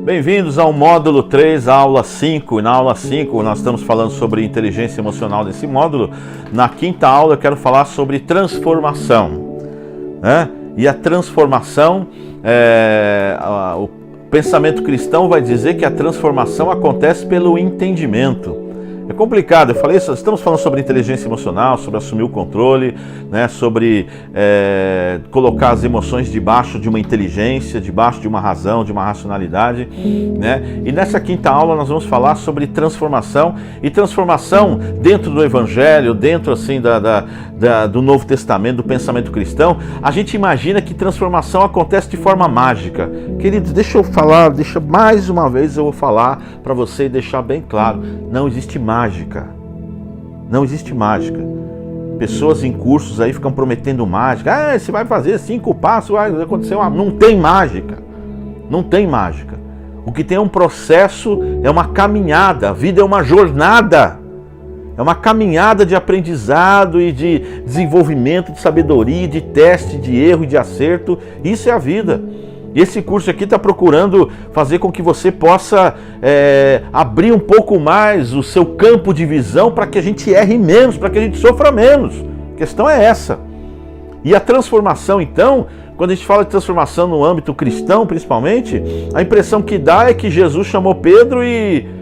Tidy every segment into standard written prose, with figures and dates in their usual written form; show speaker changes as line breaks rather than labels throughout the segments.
Bem-vindos ao módulo 3, a aula 5. E na aula 5 nós estamos falando sobre inteligência emocional desse módulo. Na quinta aula eu quero falar sobre transformação, né? E a transformação, o pensamento cristão vai dizer que a transformação acontece pelo entendimento. É complicado, eu falei isso, estamos falando sobre inteligência emocional, sobre assumir o controle, né, sobre colocar as emoções debaixo de uma inteligência, debaixo de uma razão, de uma racionalidade, né? E nessa quinta aula nós vamos falar sobre transformação, e transformação dentro do Evangelho, dentro assim do Novo Testamento, do pensamento cristão. A gente imagina que transformação acontece de forma mágica. Queridos, deixa mais uma vez eu vou falar para você e deixar bem claro, não existe mágica. Não existe mágica. Pessoas em cursos aí ficam prometendo mágica. Você vai fazer 5 passos, vai acontecer uma... Não tem mágica. Não tem mágica. O que tem é um processo, é uma caminhada. A vida é uma jornada. É uma caminhada de aprendizado e de desenvolvimento, de sabedoria, de teste, de erro e de acerto. Isso é a vida. E esse curso aqui está procurando fazer com que você possa abrir um pouco mais o seu campo de visão para que a gente erre menos, para que a gente sofra menos. A questão é essa. E a transformação, então, quando a gente fala de transformação no âmbito cristão, principalmente, a impressão que dá é que Jesus chamou Pedro e...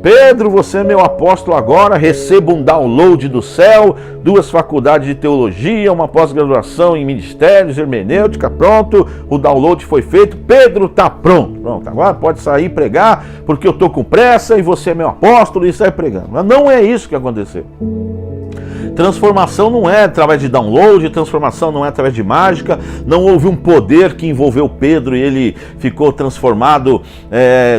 Pedro, você é meu apóstolo agora, receba um download do céu, 2 faculdades de teologia, uma pós-graduação em ministérios, hermenêutica, pronto, o download foi feito, Pedro está pronto. Pronto, agora pode sair e pregar, porque eu estou com pressa e você é meu apóstolo e sai pregando. Mas não é isso que aconteceu. Transformação não é através de download, transformação não é através de mágica, não houve um poder que envolveu Pedro e ele ficou transformado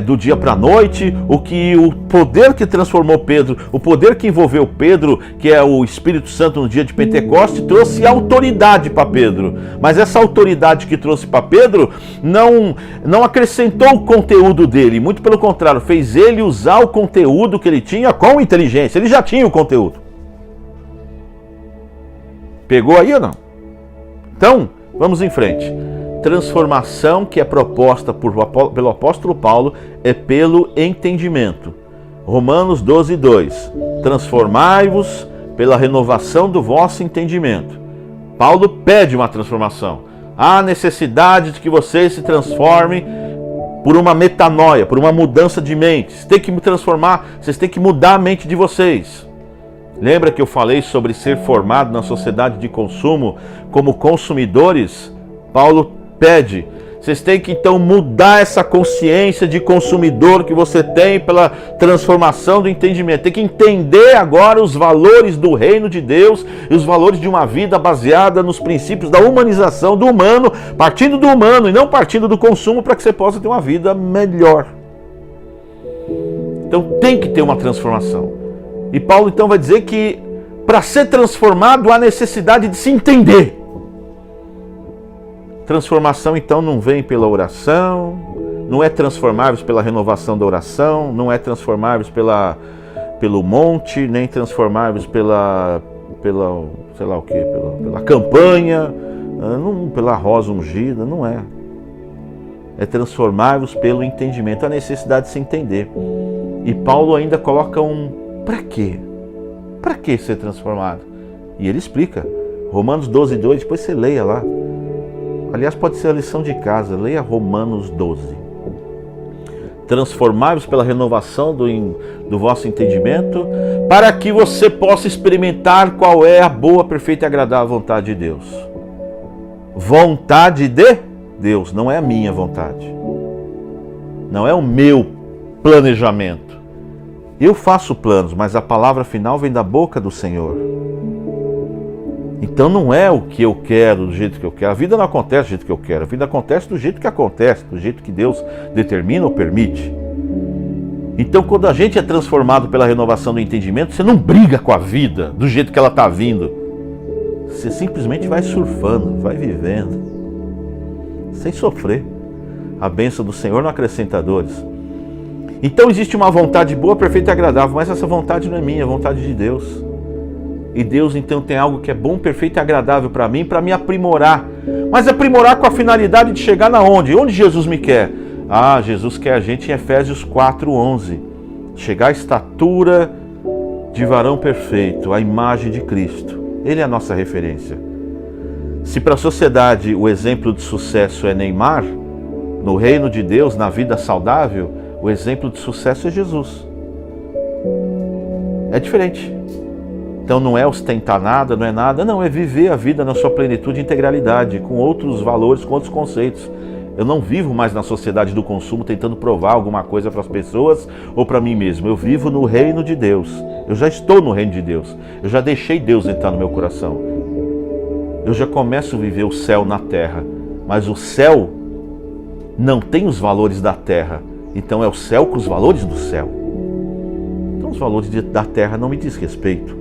do dia para a noite. O poder que transformou Pedro, o poder que envolveu Pedro, que é o Espírito Santo no dia de Pentecostes, trouxe autoridade para Pedro. Mas essa autoridade que trouxe para Pedro não acrescentou o conteúdo dele, muito pelo contrário, fez ele usar o conteúdo que ele tinha com inteligência. Ele já tinha o conteúdo. Pegou aí ou não? Então, vamos em frente. Transformação que é proposta pelo apóstolo Paulo é pelo entendimento. Romanos 12, 2. Transformai-vos pela renovação do vosso entendimento. Paulo pede uma transformação. Há necessidade de que vocês se transformem por uma metanoia, por uma mudança de mente. Vocês têm que me transformar, vocês têm que mudar a mente de vocês. Lembra que eu falei sobre ser formado na sociedade de consumo como consumidores? Paulo pede, vocês têm que então mudar essa consciência de consumidor que você tem pela transformação do entendimento. Tem que entender agora os valores do reino de Deus e os valores de uma vida baseada nos princípios da humanização do humano, partindo do humano e não partindo do consumo, para que você possa ter uma vida melhor. Então tem que ter uma transformação. E Paulo então vai dizer que para ser transformado há necessidade de se entender. Transformação então não vem pela oração, não é transformáveis pela renovação da oração, não é transformáveis pelo monte, nem transformáveis pela sei lá o que, pela campanha, não, pela rosa ungida, não é. É transformáveis pelo entendimento, a necessidade de se entender. E Paulo ainda coloca para quê? Para que ser transformado? E ele explica. Romanos 12, 2, depois você leia lá. Aliás, pode ser a lição de casa. Leia Romanos 12. Transformai-vos pela renovação do vosso entendimento, para que você possa experimentar qual é a boa, perfeita e agradável vontade de Deus. Vontade de Deus, não é a minha vontade. Não é o meu planejamento. Eu faço planos, mas a palavra final vem da boca do Senhor. Então não é o que eu quero, do jeito que eu quero. A vida não acontece do jeito que eu quero. A vida acontece do jeito que acontece, do jeito que Deus determina ou permite. Então quando a gente é transformado pela renovação do entendimento, você não briga com a vida do jeito que ela está vindo. Você simplesmente vai surfando, vai vivendo, sem sofrer. A bênção do Senhor não acrescenta dores. Então existe uma vontade boa, perfeita e agradável, mas essa vontade não é minha, é a vontade de Deus. E Deus então tem algo que é bom, perfeito e agradável para mim, para me aprimorar. Mas aprimorar com a finalidade de chegar na onde? Onde Jesus me quer? Jesus quer a gente em Efésios 4:11. Chegar à estatura de varão perfeito, a imagem de Cristo. Ele é a nossa referência. Se para a sociedade o exemplo de sucesso é Neymar, no reino de Deus, na vida saudável, o exemplo de sucesso é Jesus. É diferente. Então não é ostentar nada, não é nada, não, é viver a vida na sua plenitude e integralidade, com outros valores, com outros conceitos. Eu não vivo mais na sociedade do consumo tentando provar alguma coisa para as pessoas ou para mim mesmo. Eu vivo no reino de Deus. Eu já estou no reino de Deus. Eu já deixei Deus entrar no meu coração. Eu já começo a viver o céu na terra. Mas o céu não tem os valores da terra. Então é o céu com os valores do céu. Então os valores da terra não me diz respeito.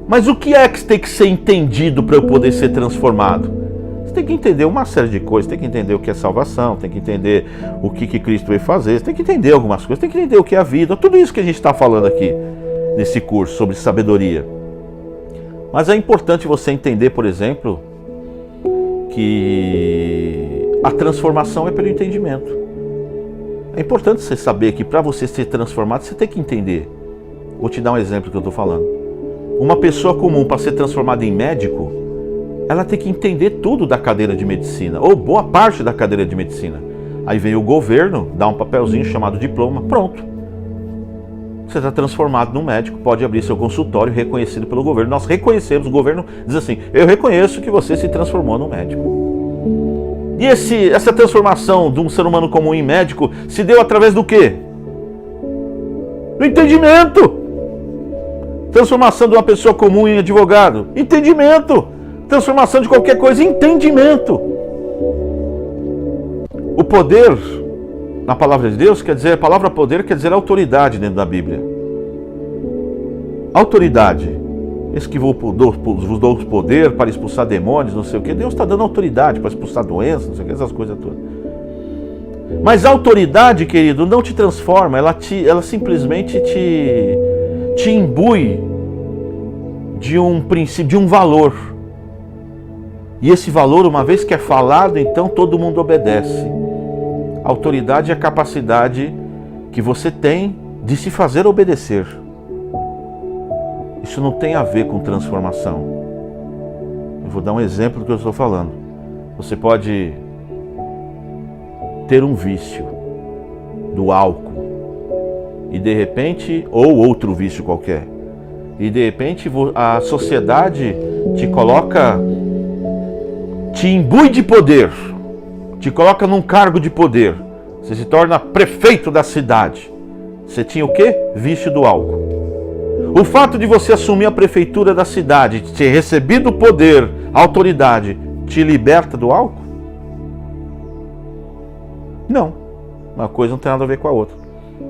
Mas o que é que tem que ser entendido para eu poder ser transformado? Você tem que entender uma série de coisas, tem que entender o que é salvação, tem que entender o que Cristo veio fazer, você tem que entender algumas coisas, tem que entender o que é a vida, tudo isso que a gente está falando aqui nesse curso sobre sabedoria. Mas é importante você entender, por exemplo, que a transformação é pelo entendimento. É importante você saber que para você ser transformado, você tem que entender. Vou te dar um exemplo que eu estou falando. Uma pessoa comum, para ser transformada em médico, ela tem que entender tudo da cadeira de medicina, ou boa parte da cadeira de medicina. Aí vem o governo, dá um papelzinho chamado diploma, pronto. Você está transformado num médico, pode abrir seu consultório reconhecido pelo governo. Nós reconhecemos, o governo diz assim, eu reconheço que você se transformou num médico. E essa transformação de um ser humano comum em médico se deu através do quê? Do entendimento. Transformação de uma pessoa comum em advogado, entendimento. Transformação de qualquer coisa, entendimento. O poder, na palavra de Deus, quer dizer, a palavra poder quer dizer autoridade dentro da Bíblia. Autoridade. Esse que vos dou poder para expulsar demônios, não sei o que. Deus está dando autoridade para expulsar doenças, não sei o que, essas coisas todas. Mas a autoridade, querido, não te transforma, ela simplesmente te imbui de um princípio, de um valor. E esse valor, uma vez que é falado, então todo mundo obedece. A autoridade é a capacidade que você tem de se fazer obedecer. Isso não tem a ver com transformação. Eu vou dar um exemplo do que eu estou falando. Você pode ter um vício do álcool e de repente, ou outro vício qualquer, e de repente a sociedade te imbui de poder, te coloca num cargo de poder, você se torna prefeito da cidade. Você tinha o quê? Vício do álcool. O fato de você assumir a prefeitura da cidade, de ter recebido o poder, a autoridade, te liberta do álcool? Não. Uma coisa não tem nada a ver com a outra.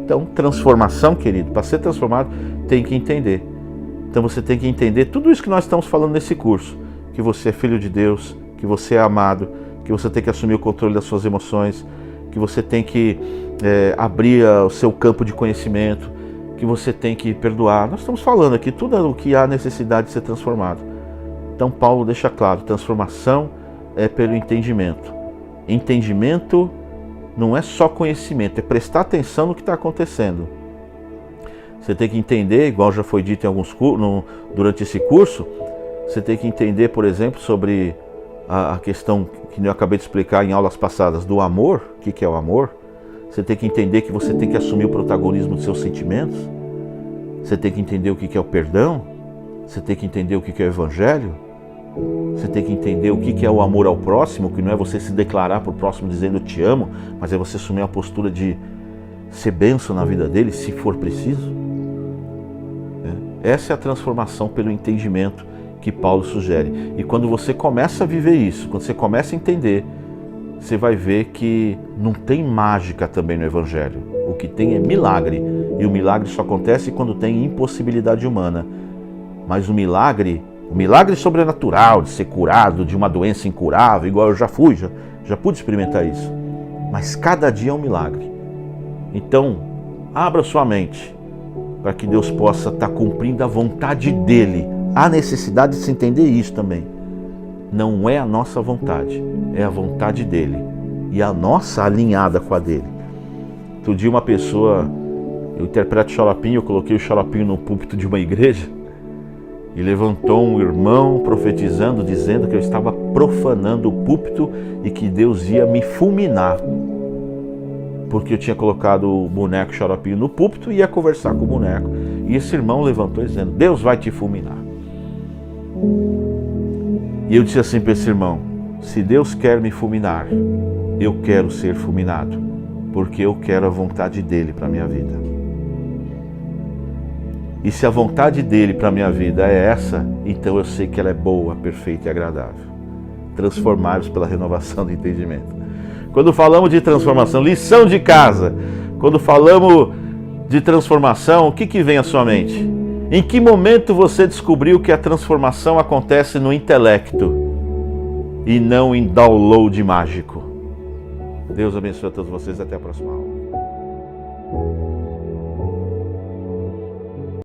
Então, transformação, querido, para ser transformado, tem que entender. Então você tem que entender tudo isso que nós estamos falando nesse curso. Que você é filho de Deus, que você é amado, que você tem que assumir o controle das suas emoções, que você tem que abrir o seu campo de conhecimento, que você tem que perdoar. Nós estamos falando aqui tudo o que há necessidade de ser transformado. Então Paulo deixa claro, transformação é pelo entendimento. Entendimento não é só conhecimento, é prestar atenção no que está acontecendo. Você tem que entender, igual já foi dito em alguns durante esse curso, você tem que entender, por exemplo, sobre a questão que eu acabei de explicar em aulas passadas do amor. O que é o amor? Você tem que entender que você tem que assumir o protagonismo dos seus sentimentos. Você tem que entender o que é o perdão. Você tem que entender o que é o evangelho. Você tem que entender o que é o amor ao próximo, que não é você se declarar para o próximo dizendo eu te amo, mas é você assumir a postura de ser bênção na vida dele, se for preciso. Essa é a transformação pelo entendimento que Paulo sugere. E quando você começa a viver isso, quando você começa a entender, você vai ver que não tem mágica também no Evangelho. O que tem é milagre. E o milagre só acontece quando tem impossibilidade humana. Mas o milagre sobrenatural, de ser curado de uma doença incurável, igual eu já pude experimentar isso. Mas cada dia é um milagre. Então, abra sua mente para que Deus possa estar cumprindo a vontade dEle. Há necessidade de se entender isso também. Não é a nossa vontade, é a vontade dEle. e a nossa alinhada com a dele. Outro dia uma pessoa, eu interpreto xaropinho, eu coloquei o xaropinho no púlpito de uma igreja e levantou um irmão profetizando, dizendo que eu estava profanando o púlpito e que Deus ia me fulminar, porque eu tinha colocado o boneco xaropinho no púlpito e ia conversar com o boneco. E esse irmão levantou dizendo: Deus vai te fulminar. E eu disse assim para esse irmão: se Deus quer me fulminar, eu quero ser fulminado, porque eu quero a vontade dele para a minha vida. E se a vontade dele para a minha vida é essa, então eu sei que ela é boa, perfeita e agradável. Transformai-vos pela renovação do entendimento. Quando falamos de transformação, lição de casa, quando falamos de transformação, o que vem à sua mente? Em que momento você descobriu que a transformação acontece no intelecto e não em download mágico? Deus abençoe a todos vocês, até a próxima aula.